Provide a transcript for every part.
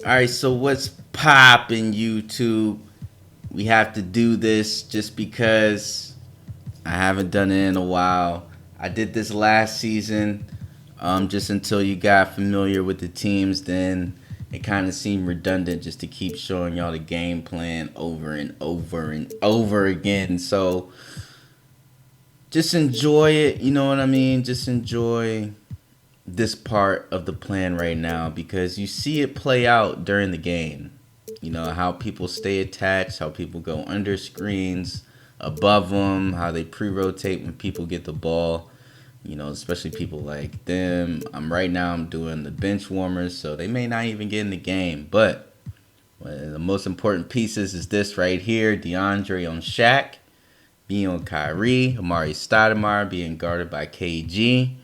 All right, so what's poppin', YouTube? We have to do this just because I haven't done it in a while. I did this last season, just until you got familiar with the teams. Then it kind of seemed redundant just to keep showing y'all the game plan over and over and over again. So just enjoy it. You know what I mean? Just enjoy this part of the plan right now because you see it play out during the game. You know, how people stay attached, how people go under screens, above them, how they pre-rotate when people get the ball. You know, especially people like them. Right now I'm doing the bench warmers, so they may not even get in the game. But one of the most important pieces is this right here: DeAndre on Shaq, being on Kyrie, Amari Stoudemire being guarded by KG.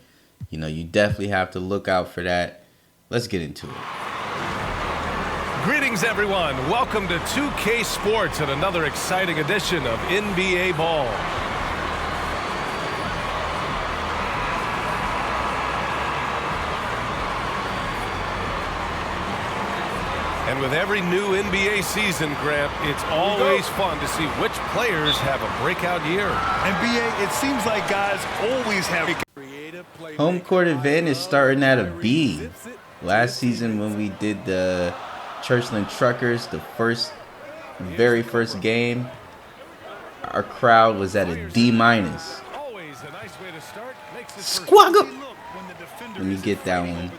You know, you definitely have to look out for that. Let's get into it. Greetings, everyone. Welcome to 2K Sports and another exciting edition of NBA Ball. And with every new NBA season, Grant, it's always fun to see which players have a breakout year. NBA, it seems like guys always have a Home court advantage starting at a B. Last season when we did the Churchland Truckers, the very first game, our crowd was at a D minus. Squaggle! When you get that one,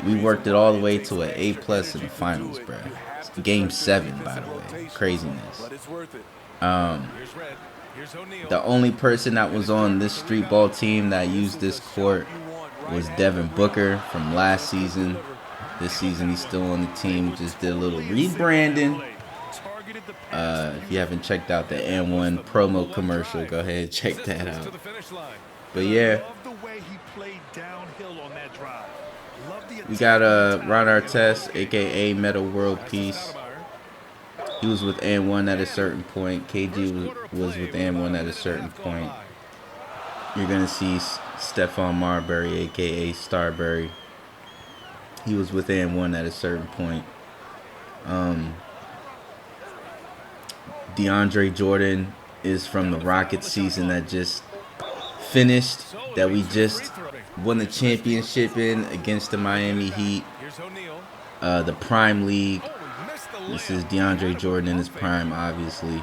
we worked it all the way to an A plus in the finals, bro. Game 7, by the way. Craziness. The only person that was on this street ball team that used this court was Devin Booker from last season. This season he's still on the team. Just did a little rebranding. If you haven't checked out the N1 promo commercial, go ahead and check that out. But yeah, we got Ron Artest, aka Meta World Peace. He was with N1 at a certain point. KG was with N1 at a certain point. You're gonna see Stephon Marbury, aka Starbury. He was with N1 at a certain point. DeAndre Jordan is from the Rockets season that just finished, that we just won the championship in against the Miami Heat. The Prime League. This is DeAndre Jordan in his prime, obviously.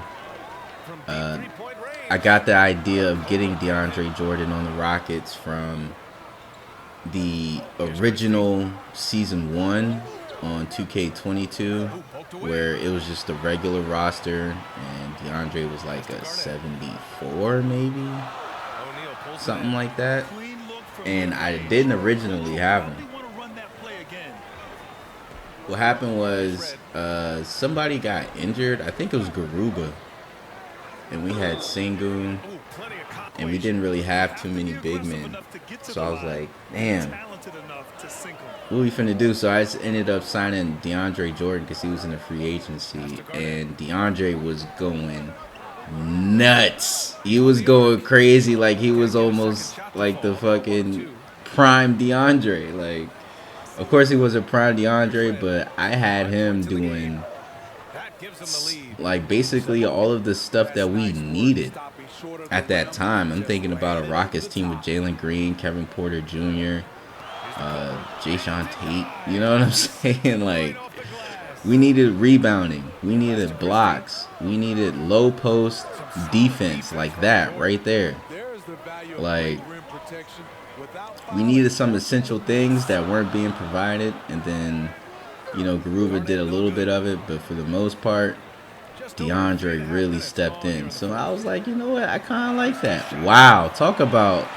I got the idea of getting DeAndre Jordan on the Rockets from the original season 1 on 2K22, where it was just a regular roster and DeAndre was like a 74 maybe, something like that, and I didn't originally have him. What happened was somebody got injured. I think it was Garuba, and we had Sengun, and we didn't really have too many big men. So I was like, damn, what we finna do? So I just ended up signing DeAndre Jordan because he was in a free agency, and DeAndre was going nuts. He was going crazy. Like, he was almost like the fucking prime DeAndre. Like, of course he was a prime DeAndre, but I had him doing like basically all of the stuff that we needed at that time. I'm thinking about a Rockets team with Jalen Green, Kevin Porter Jr., Jayshawn Tate. You know what I'm saying? Like, we needed rebounding. We needed blocks. We needed low post defense, like that right there. Like, we needed some essential things that weren't being provided. And then, you know, Garuba did a little bit of it, but for the most part, DeAndre really stepped in. So I was like, you know what? I kind of like that. Wow. Talk about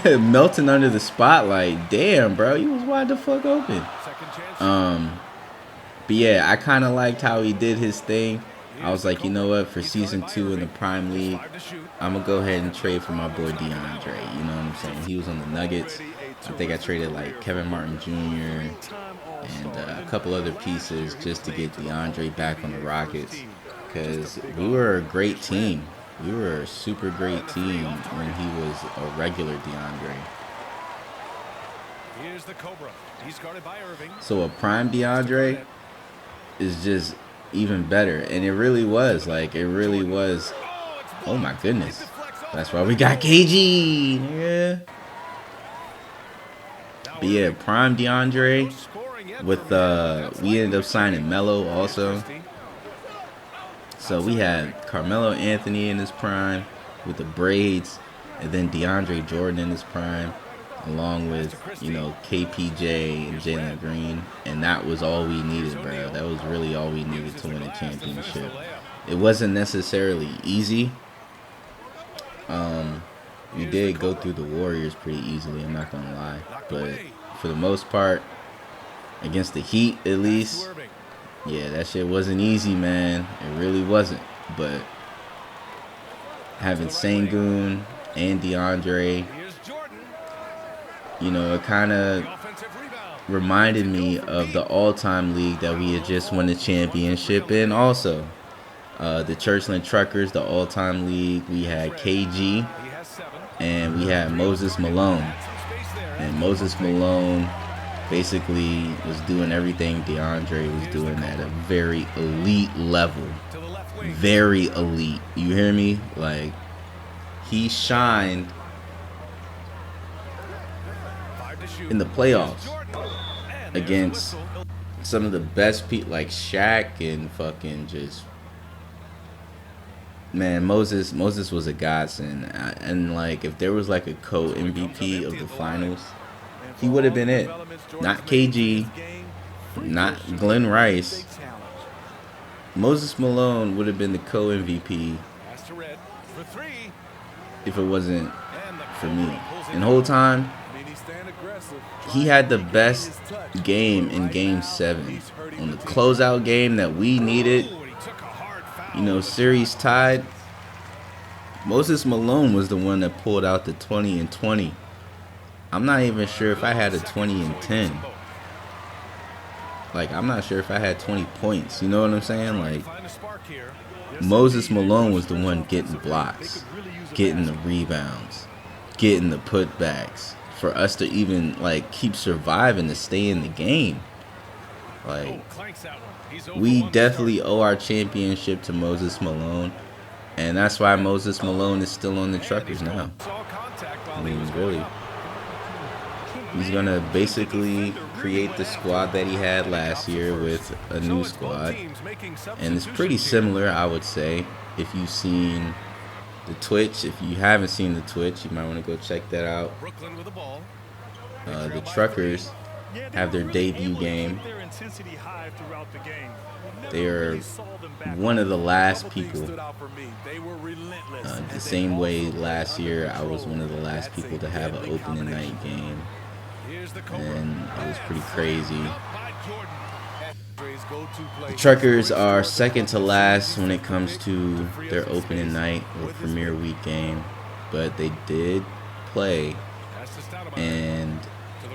melting under the spotlight. Damn, bro. You was wide the fuck open. But yeah, I kind of liked how he did his thing. I was like, you know what? For season 2 in the Prime League, I'm going to go ahead and trade for my boy DeAndre. You know what I'm saying? He was on the Nuggets. I think I traded like Kevin Martin Jr. and a couple other pieces just to get DeAndre back on the Rockets, because we were a great team. We were a super great team when he was a regular DeAndre. Here's the Cobra. He's guarded by Irving. So a prime DeAndre is just even better, and it really was. Like, it really was. Oh my goodness, that's why we got KG. Yeah. But yeah, prime DeAndre with we ended up signing Melo also. So we had Carmelo Anthony in his prime with the braids, and then DeAndre Jordan in his prime, along with, you know, KPJ and Jalen Green. And that was all we needed, bro. That was really all we needed to win a championship. It wasn't necessarily easy. We did go through the Warriors pretty easily, I'm not gonna lie. But for the most part, against the Heat at least, yeah, that shit wasn't easy, man. It really wasn't. But having Sengun and DeAndre, you know, it kind of reminded me of the all-time league that we had just won the championship in also. The Churchland Truckers, the all-time league, we had KG and we had Moses Malone. And Moses Malone basically was doing everything DeAndre was doing at a very elite level. Very elite. You hear me? Like, he shined in the playoffs against some of the best people like Shaq and fucking just, man, Moses was a godsend. And like, if there was like a co-MVP of the finals, he would have been it. Not KG, not Glenn Rice. Moses Malone would have been the co-MVP if it wasn't for me. And the whole time, he had the best game in Game 7. On the closeout game that we needed, you know, series tied, Moses Malone was the one that pulled out the 20 and 20. I'm not even sure if I had a 20 and 10. Like, I'm not sure if I had 20 points. You know what I'm saying? Like, Moses Malone was the one getting blocks, getting the rebounds, getting the putbacks for us to even, like, keep surviving to stay in the game. Like, we definitely owe our championship to Moses Malone. And that's why Moses Malone is still on the Truckers now. I mean, really. He's going to basically create the squad that he had last year with a new squad. And it's pretty similar, I would say. If you've seen the Twitch, if you haven't seen the Twitch, you might want to go check that out. The Truckers have their debut game. They are one of the last people. The same way last year, I was one of the last people to have an opening night game. And it was pretty crazy. The Truckers are second to last when it comes to their opening night or premiere week game. But they did play. And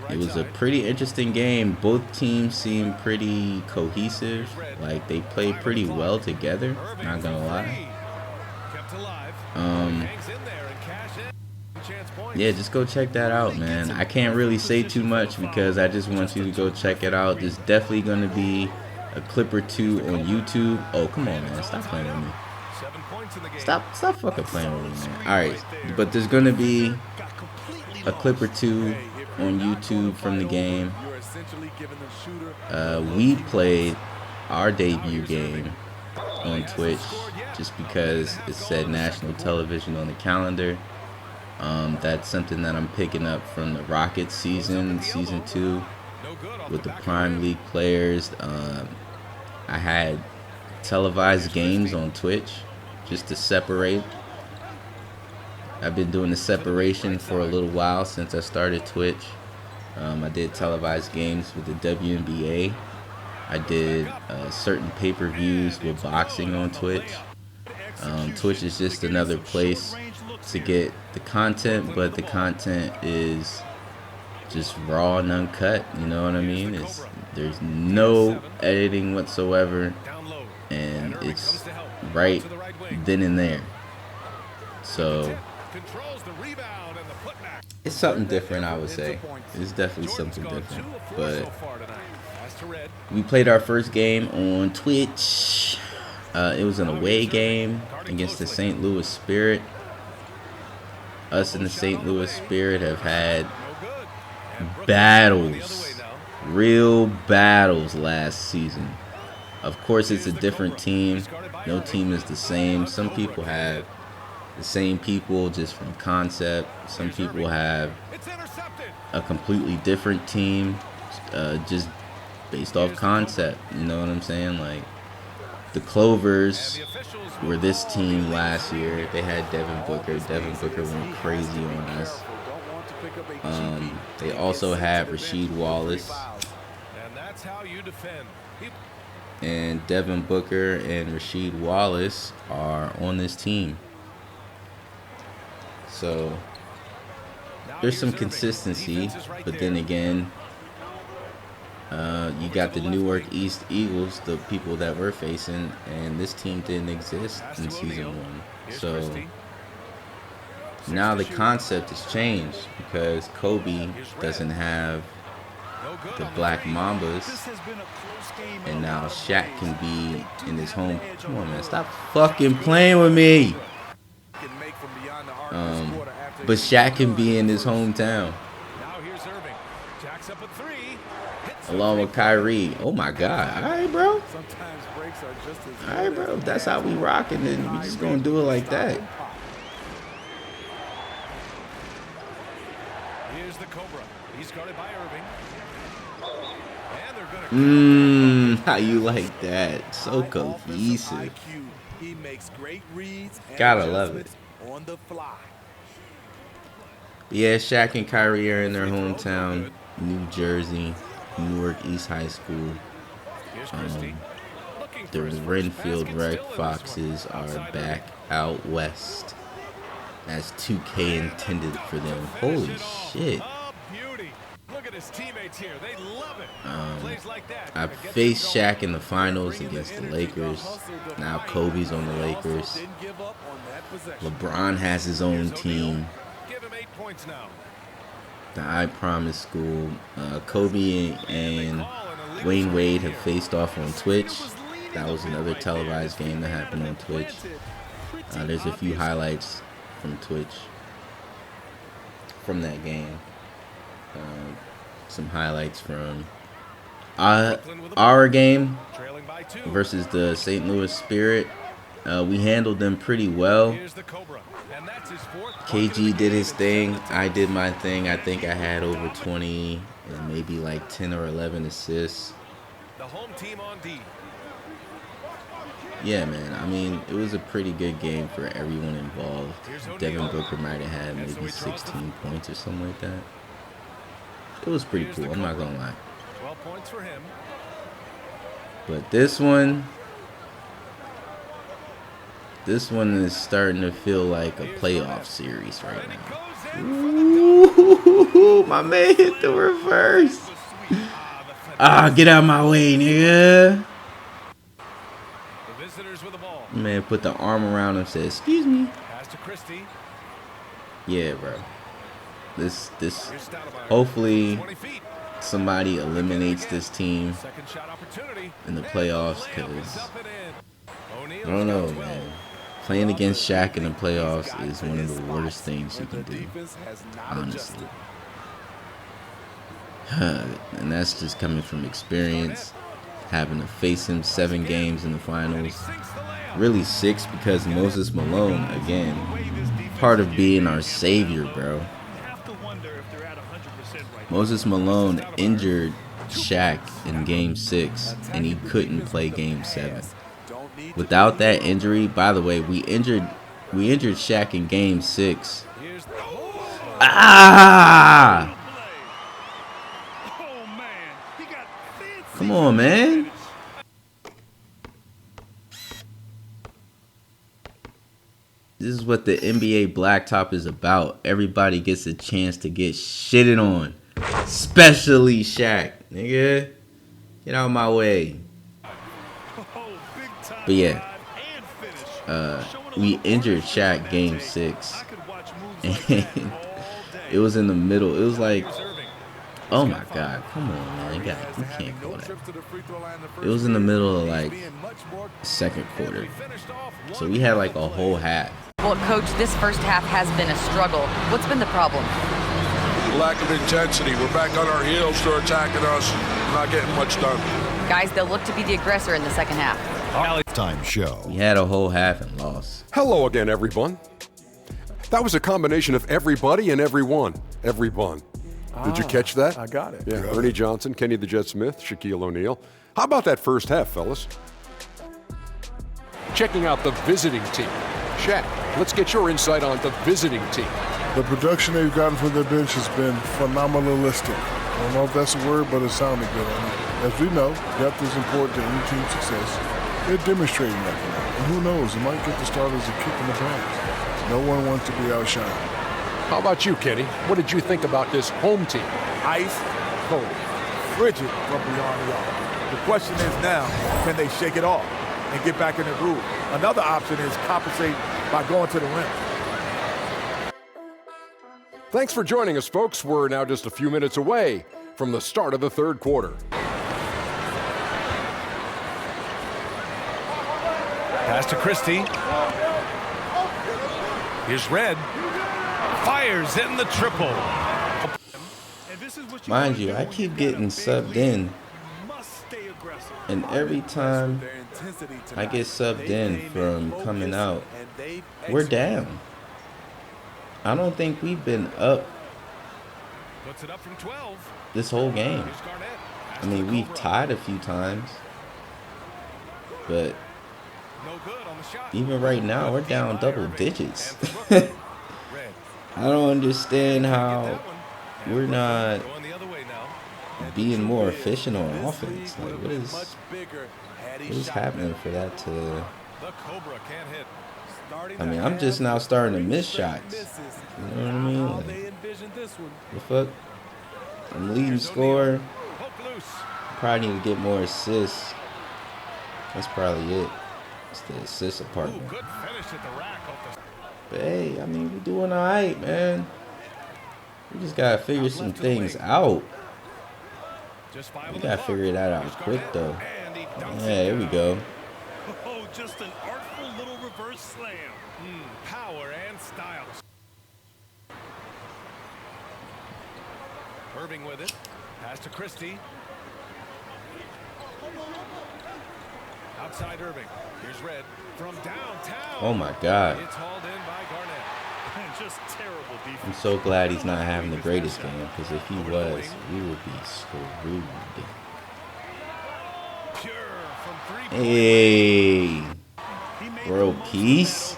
it was a pretty interesting game. Both teams seemed pretty cohesive. Like, they played pretty well together. Not gonna lie. Yeah, just go check that out, man. I can't really say too much because I just want you to go check it out. There's definitely gonna be a clip or two on YouTube. Oh, come on, man. Stop playing with me. Stop fucking playing with me, man. Alright, but there's gonna be a clip or two on YouTube from the game. We played our debut game on Twitch just because it said national television on the calendar. That's something that I'm picking up from the Rockets season 2 with the Prime League players. I had televised games on Twitch just to separate. I've been doing the separation for a little while since I started Twitch. I did televised games with the WNBA. I did certain pay-per-views with boxing on Twitch. Twitch is just another place to get the content, but the content is just raw and uncut. You know what I mean? There's no editing whatsoever, and it's right then and there. So It's something different, I would say. It's definitely something different. But we played our first game on Twitch. It was an away game against the St. Louis Spirit. Us and the St. Louis Spirit have had battles, real battles last season. Of course, it's a different team. No team is the same. Some people have the same people just from concept. Some people have a completely different team just based off concept. You know what I'm saying? Like the Clovers were this team last year. They had Devin Booker. Devin Booker went crazy on us. They also had Rasheed Wallace. And Devin Booker and Rasheed Wallace are on this team. So there's some consistency, but then again, you got the Newark East Eagles, the people that we're facing, and this team didn't exist in season 1. So now the concept has changed because Kobe doesn't have the Black Mambas, and now Shaq can be in his home. Come on, man, stop fucking playing with me. But Shaq can be in his hometown. Along with Kyrie. Oh my God. Alright, bro. Alright, bro. If that's how we rockin', then we just gonna do it like that. Here's the Cobra. He's guarded by Irving. How you like that? So cohesive. Gotta love it. Yeah, Shaq and Kyrie are in their hometown, New Jersey, Newark East High School. The Renfield Red Foxes are back out west, as 2K intended for them. Holy shit. I faced Shaq in the finals against the Lakers. Now Kobe's on the Lakers. LeBron has his own team. The I Promise School. Kobe and Wayne Wade have faced off on Twitch. That was another televised game that happened on Twitch. There's a few highlights from Twitch from that game. Some highlights from our game versus the St. Louis Spirit. We handled them pretty well. KG did his thing. I did my thing. I think I had over 20 and maybe like 10 or 11 assists. Yeah, man. I mean, it was a pretty good game for everyone involved. Devin Booker might have had maybe 16 points or something like that. It was pretty cool. I'm not gonna lie. 12 points for him. But this one is starting to feel like a playoff series right now. Ooh, my man hit the reverse. Get out of my way, nigga. Man put the arm around him and said, "Excuse me." Yeah, bro. This hopefully somebody eliminates this team in the playoffs, because I don't know, man. Playing against Shaq in the playoffs is one of the worst things you can do, honestly. And that's just coming from experience, having to face him 7 games in the finals. Really 6, because Moses Malone, again, part of being our savior, bro. Moses Malone injured Shaq in Game 6, and he couldn't play Game 7. Without that injury, by the way, we injured Shaq in Game 6. Come on, man. This is what the NBA Blacktop is about. Everybody gets a chance to get shitted on. Especially Shaq, nigga. Get out of my way. But yeah, we injured Shaq Game 6. And It was in the middle. It was like, oh my God, come on, man. You can't call that. It was in the middle of like second quarter. So we had like a whole half. Well, Coach, this first half has been a struggle. What's been the problem? Lack of intensity. We're back on our heels. They're attacking us. Not getting much done. Guys, they'll look to be the aggressor in the second half. Time show. We had a whole half and lost. Hello again, everyone. That was a combination of everybody and everyone. Everyone. Did you catch that? I got it. Yeah, Ernie Johnson, Kenny the Jet Smith, Shaquille O'Neal. How about that first half, fellas? Checking out the visiting team. Shaq, let's get your insight on the visiting team. The production they've gotten from their bench has been phenomenalistic. I don't know if that's a word, but it sounded good on it. As we know, depth is important to any team's success. They're demonstrating that tonight. And who knows, it might get the starters a kick in the pants. No one wants to be outshined. How about you, Kenny? What did you think about this home team? Ice, cold, frigid from beyond the arc. The question is now, can they shake it off and get back in the groove? Another option is compensate by going to the rim. Thanks for joining us, folks. We're now just a few minutes away from the start of the third quarter. Pass to Christie. Here's Red. Fires in the triple. Mind you, I keep getting subbed in. And every time I get subbed in from coming out, we're down. I don't think we've been up this whole game. I mean, we've tied a few times. But even right now, we're down double digits. I don't understand how we're not being more efficient on offense. Like, what is happening for that to... I mean, I'm just now starting to miss shots. You know what I mean? Like, the fuck? I'm leading scorer. Probably need to get more assists. That's probably it. It's the assist department. But hey, I mean, we're doing all right, man. We just gotta figure some things out. We gotta figure that out quick, though. Yeah, here we go. Oh, just an artful little reverse slam. Power and style. Irving with it. Pass to Christie. Outside Irving. Here's Red from downtown. Oh my God. It's hauled in by Garnett. Just terrible defense. I'm so glad he's not having the greatest game, because if he was, we would be screwed. Pure from 3 point. Hey, bro, peace.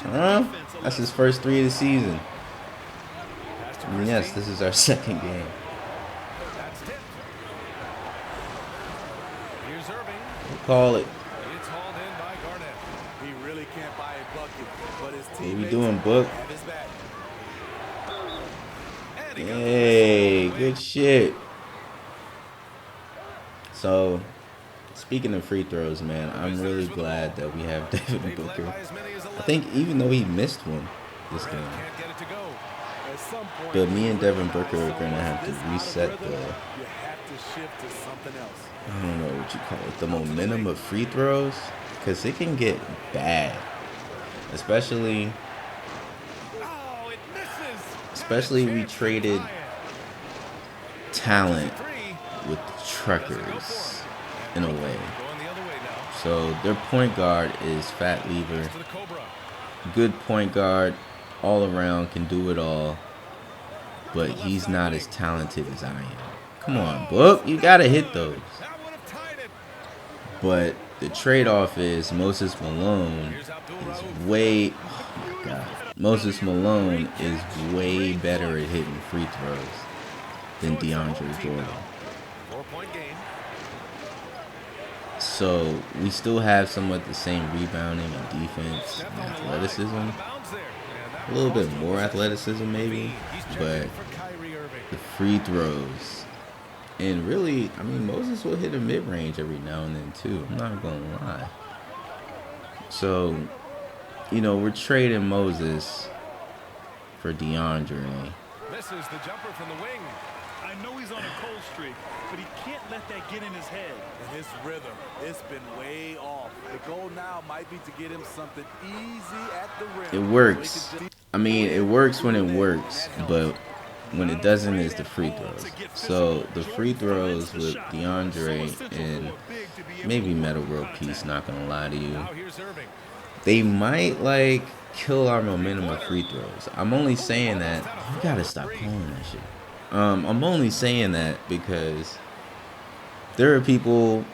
Huh? That's his first 3 of the season. And yes, this is our second game. That's tipped. Here's Irving. We'll call it. It's hauled in by Garnett. He really can't buy a bucket, but his What we teammates doing, Book? have his back. Hey, good shit. So, speaking of free throws, man, I'm really glad that we have Devin Booker. I think even though he missed one this game, Can't get it to go. At some point, but me and Devin Booker are going to have to reset the, you have to shift to something else. I don't know what you call it, the momentum of free throws, because it can get bad, especially Oh, it misses. especially we traded talent with truckers in a way. Going the other way now. So their point guard is Fat Lever, To the Cobra. good point guard, all around, can do it all, but he's not as talented as I am. Come on, Book, you gotta hit those. That would have tied it. But the trade-off is Moses Malone is way, oh my God, Moses Malone is way better at hitting free throws than DeAndre Jordan. 4-point game. So we still have somewhat the same rebounding and defense and athleticism. Bounds there. A little bit more athleticism maybe, but For Kyrie Irving. the free throws. And really, I mean, Moses will hit a mid-range every now and then too. I'm not going to lie. So, you know, we're trading Moses for DeAndre. Misses the jumper from the wing. I know he's on a cold streak, but he can't let that get in his head. And his rhythm, it's been way off. The goal now might be to get him something easy at the rim. It works. I mean, it works when it works, but when it doesn't is the free throws. So the free throws with DeAndre and maybe Metal World Peace, not gonna lie to you, they might like kill our momentum of free throws. I'm only saying that. You gotta stop calling that shit. I'm only saying that because there are people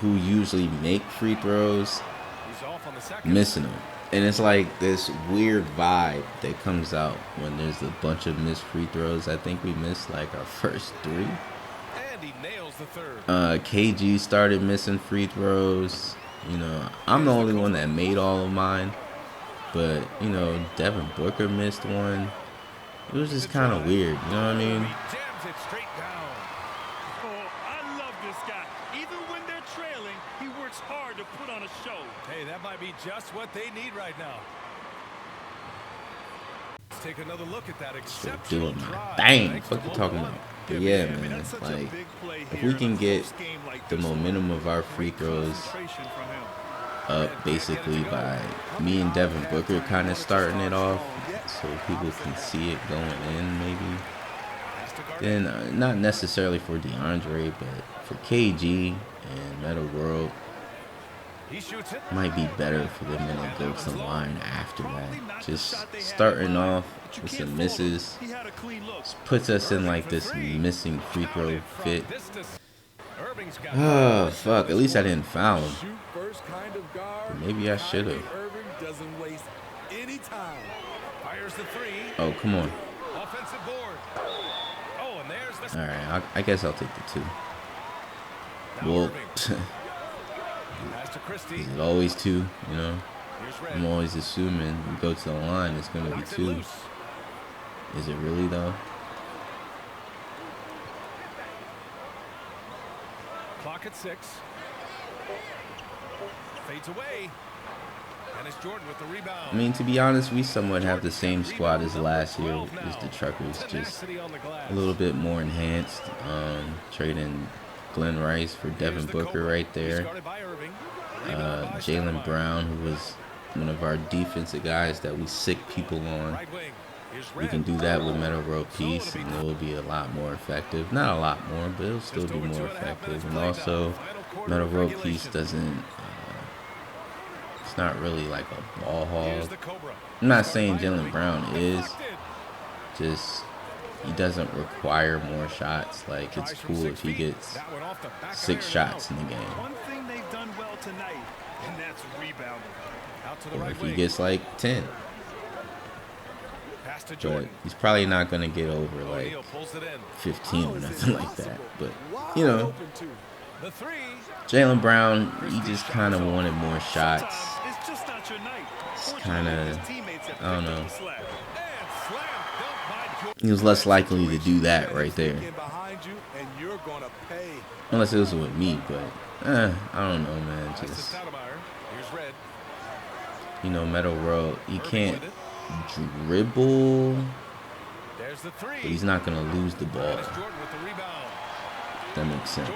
who usually make free throws missing them. And it's like this weird vibe that comes out when there's a bunch of missed free throws. I think we missed like our first 3. And he nails the third. KG started missing free throws. You know, I'm the only one that made all of mine. But, you know, Devin Booker missed one. It was just kind of weird, you know what I mean? He jams it straight down. Oh, I love this guy. Even when they're trailing, he works hard to put on a show. Hey, that might be just what they need right now. Let's take another look at that exceptional Doing my drive. thing. What you talking about? But yeah, man, like if we can get the momentum of our free throws up basically by me and Devin Booker kind of starting it off so people can see it going in maybe, then not necessarily for DeAndre, but for KG and Metal World, might be better for them when they go to the line after that. Just starting off with some misses puts us in like this missing free throw fit. Oh, fuck. At least I didn't foul him. But maybe I should have. Oh, come on. Alright, I guess I'll take the 2. Well, is it always 2? You know? I'm always assuming we go to the line, it's going to be 2. Is it really, though? Clock at 6. Fades away. And it's Jordan with the rebound. I mean, to be honest, we somewhat have the same squad as last year, as the Truckers, just a little bit more enhanced. Trading Glenn Rice for Devin Booker right there. Jaylen Brown, who was one of our defensive guys that we sick people on. We can do that with Metal World Peace, and it will be a lot more effective. Not a lot more, but it'll still be more effective. And also, Metal World Peace doesn't, it's not really like a ball hog. I'm not saying Jaylen Brown is, just he doesn't require more shots. Like, it's cool if he gets 6 shots in the game. One thing they've done well tonight, and that's rebounding. Or if he gets like 10. But he's probably not going to get over like 15 or nothing like that. But, you know, Jaylen Brown, he just kind of wanted more shots. It's kind of, I don't know. He was less likely to do that right there. Unless it was with me, but I don't know, man. Just, you know, Metal World, he can't dribble, but he's not going to lose the ball. That makes sense.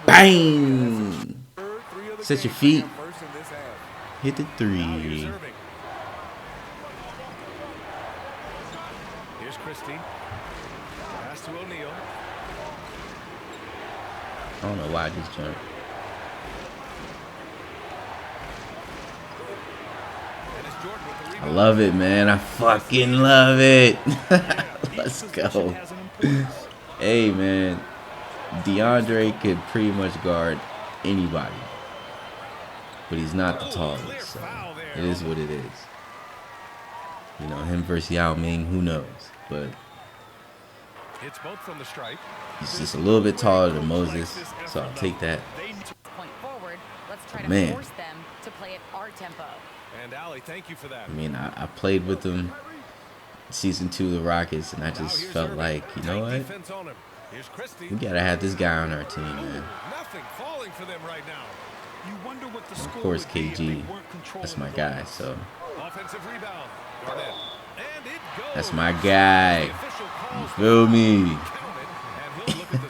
Bang! Set your feet. Hit the 3. Here's Christie. Pass to O'Neal. I don't know why I just jumped. I love it, man. I fucking love it. Let's go. Hey, man. DeAndre could pretty much guard anybody. But he's not the tallest. So it is what it is. You know, him versus Yao Ming, who knows? But it's both from the stripe. He's just a little bit taller than Moses, so I'll take that. Point forward. Let's try to Man. force them to play at our tempo. And Allie, thank you for that. I mean, I played with them season 2 of the Rockets, and I just felt like, you know what? We gotta have this guy on our team, man. Nothing falling for them right now. You wonder what the Of course, KG, that's my guy, so Offensive rebound. Garnett. And it goes. That's my guy. You feel me?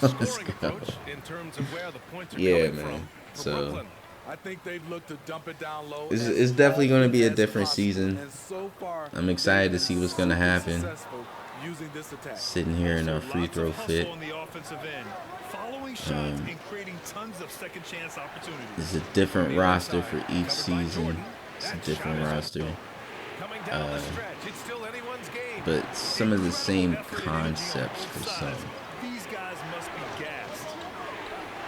Let's go. Yeah, man. So I think they've looked to dump it down low. it's definitely going to be a different season. I'm excited to see what's going to happen. Sitting here in our free throw fit. It's a different roster for each season. It's a different roster. But some of the same concepts for some. These guys must be gassed.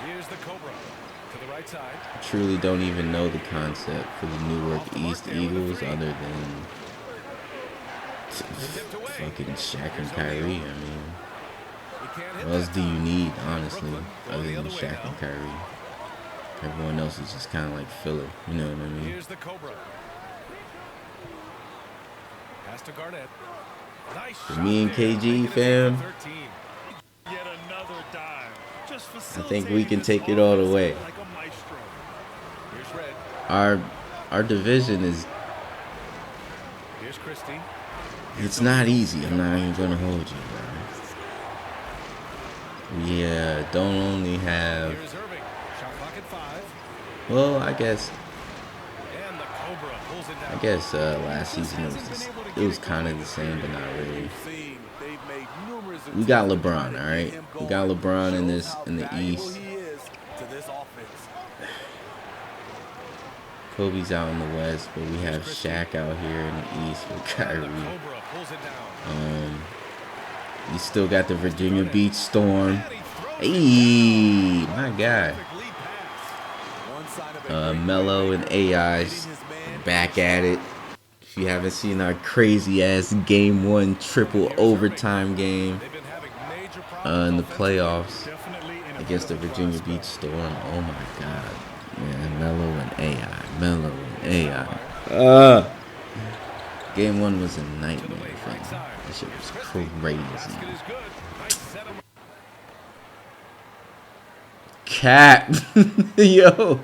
Here's the Cobra to the right side. I truly don't even know the concept for the Newark East Eagles other than fucking Shaq and Kyrie. I mean, what else do you need, honestly, other than Shaq and Kyrie? Everyone else is just kind of like filler. You know what I mean? Here's the Cobra. Pass to Garnett. Nice For me and KG, fam, Yet another dive. Just I think we can take it all the way. like a maestro. Here's Red. Our division is, Here's Christie. it's not easy. I'm not even gonna hold you, bro. We don't only have, Here's Irving. Shot clock at 5. well, I guess And the Cobra pulls it down. last season it was kind of the same, but not really. We got LeBron, all right. We got LeBron in the East. Kobe's out in the West, but we have Shaq out here in the East with Kyrie. Cobra pulls it down. We still got the Virginia Beach Storm. Hey, my guy. Melo and AI's back at it. If you haven't seen our crazy ass Game 1 triple overtime game in the playoffs against the Virginia Beach Storm. Oh my god. Man, Melo and AI. Melo and AI. Game 1 was a nightmare, fam. That shit was crazy. Cap. Yo.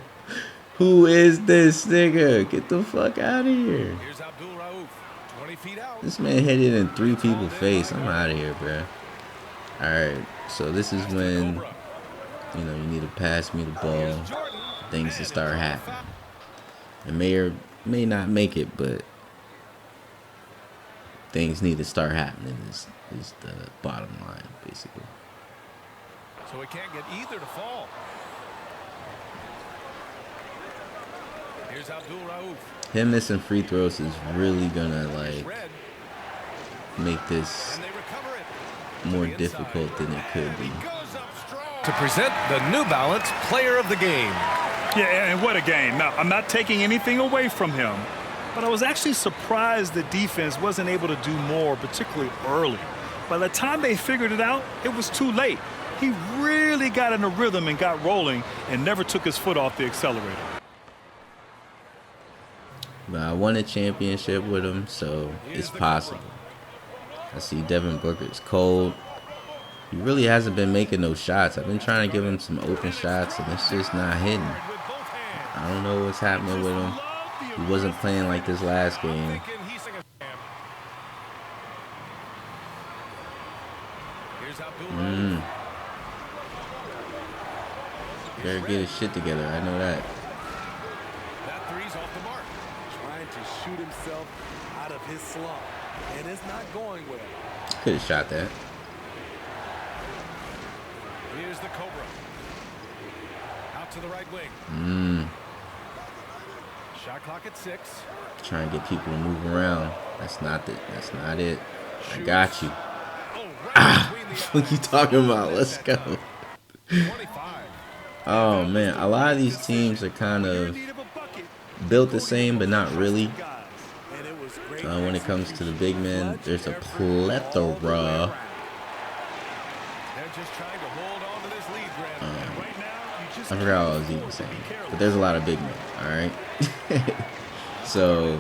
Who is this nigga? Get the fuck out of here. This man hit it in 3 people's face. I'm out of here, bro. Alright, so this is when, you know, you need to pass me the ball. Things to start happening. It may or may not make it, but things need to start happening is the bottom line, basically. So it can't get either to fall. Here's Abdul Rauf. Him missing free throws is really gonna like make this more difficult than it could be. To present the New Balance Player of the Game. Yeah, and what a game. Now, I'm not taking anything away from him, but I was actually surprised the defense wasn't able to do more, particularly early. By the time they figured it out, it was too late. He really got in a rhythm and got rolling and never took his foot off the accelerator. But I won a championship with him, so it's possible. I see Devin Booker's cold. He really hasn't been making those shots. I've been trying to give him some open shots, and it's just not hitting. I don't know what's happening with him. He wasn't playing like this last game. Better get his shit together. I know that. That three's off the mark. Trying to shoot himself out of his slump, and it's not going well. Could have shot that. Here's the Cobra. Out to the right wing. Shot clock at 6. Trying to get people to move around. That's not it. I got you. What you talking about? Let's go. 25. Oh man, a lot of these teams are kind of built the same, but not really. When it comes to the big men, there's a plethora. I forgot what I was even saying, but there's a lot of big men. All right, so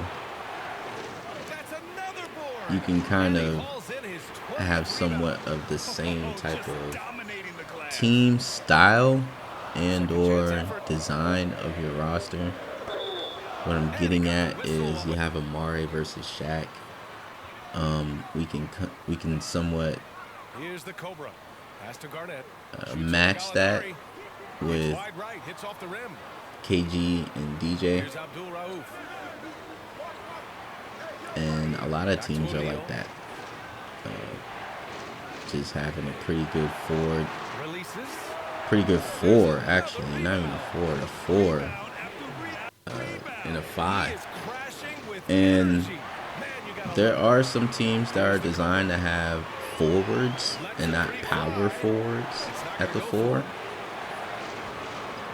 you can kind of have somewhat of the same type of team style and or design of your roster. What I'm getting at is you have Amare versus Shaq. We can somewhat Here's the Cobra. Pass to Garnett. match that with Wide right, hits off the rim. KG and DJ. Here's Abdul Rauf. And a lot of teams are like that. Just having a pretty good forward. Releases. Pretty good four, actually. Not even a four, a four. And a five. And there are some teams that are designed to have forwards and not power forwards at the four.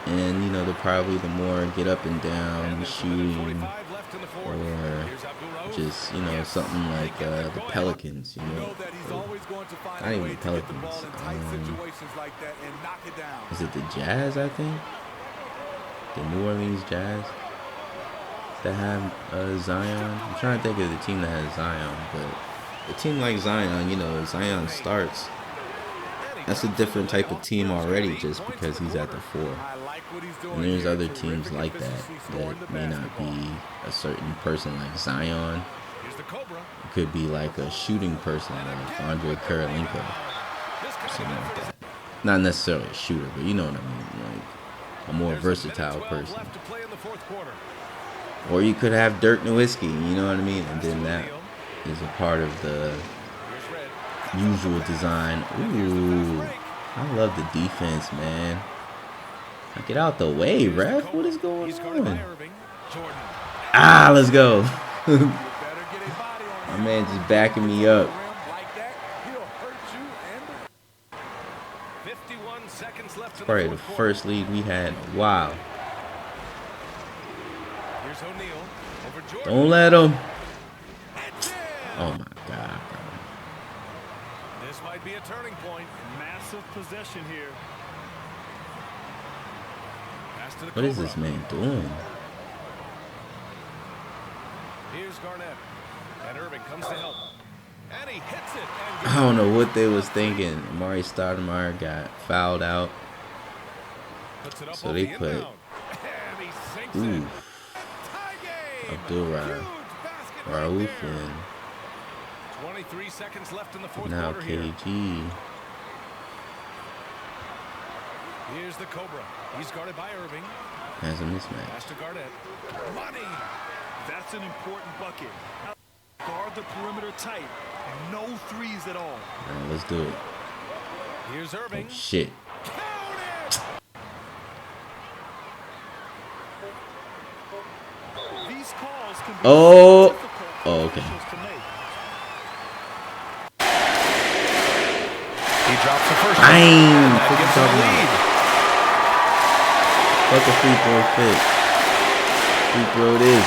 And, you know, they're probably the more get up and down shooting, or just, you know, something like the Pelicans, you know. Not even the Pelicans. Is it the Jazz, I think? The New Orleans Jazz that have Zion. I'm trying to think of the team that has Zion, but a team like Zion, you know, Zion starts. That's a different type of team already just because he's at the four. And there's other teams like that may not be a certain person like Zion. It could be like a shooting person like Andre Karolinko or something like that. Not necessarily a shooter, but you know what I mean, like a more versatile person. Or you could have Dirk Nowitzki, you know what I mean? And then that is a part of the usual design. Ooh, I love the defense, man. Get out the way, ref. What is going on? Ah, let's go. My man just backing me up. It's probably the first lead we had. Wow. Don't let him. Oh my God, bro. This might be a turning point. Massive possession here. What is this man doing? Here's Garnett. And Irving comes to help. And he hits it. I don't know what they was thinking. Amari Stoudemire got fouled out. So they put Abdul Rauf in. 23 seconds left in the fourth Now quarter here. KG. Here's the Cobra. He's guarded by Irving. Has a mismatch. Pass to Garnett. Money. That's an important bucket. Guard the perimeter tight. No threes at all. All right, let's do it. Here's Irving. Oh, shit. These calls can be Oh. difficult for Oh, okay. officials to make. He drops the first. Bang! That gives him a lead. Fuck a free throw fit. Free throw it is.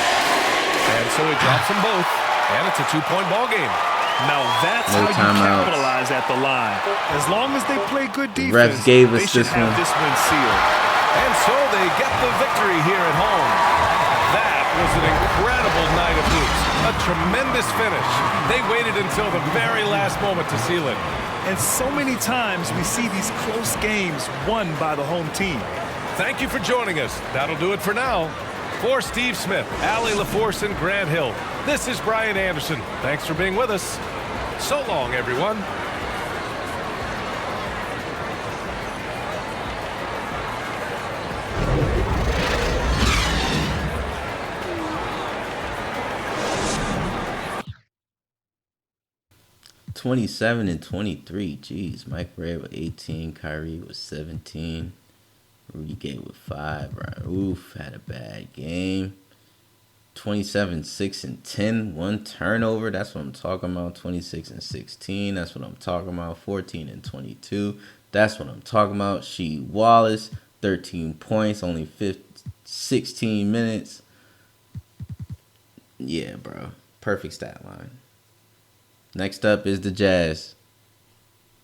And so he drops them both. And it's a two-point ball game. Now that's No how you timeouts. capitalize at the line. As long as they play good defense, refs gave us they should this have one. this win sealed. And so they get the victory here at home. That was an incredible night of hoops. A tremendous finish. They waited until the very last moment to seal it. And so many times we see these close games won by the home team. Thank you for joining us. That'll do it for now. For Steve Smith, Allie LaForce, and Grant Hill, this is Brian Anderson. Thanks for being with us. So long, everyone. $27 and 23. Jeez, Mike Red with 18. Kyrie with 17. Rudy Gay with 5. Rauf had a bad game. 27, 6 and 10. 1 turnover. That's what I'm talking about. 26 and 16. That's what I'm talking about. 14 and 22. That's what I'm talking about. Sheed Wallace, 13 points, only 16 minutes. Yeah, bro. Perfect stat line. Next up is the Jazz.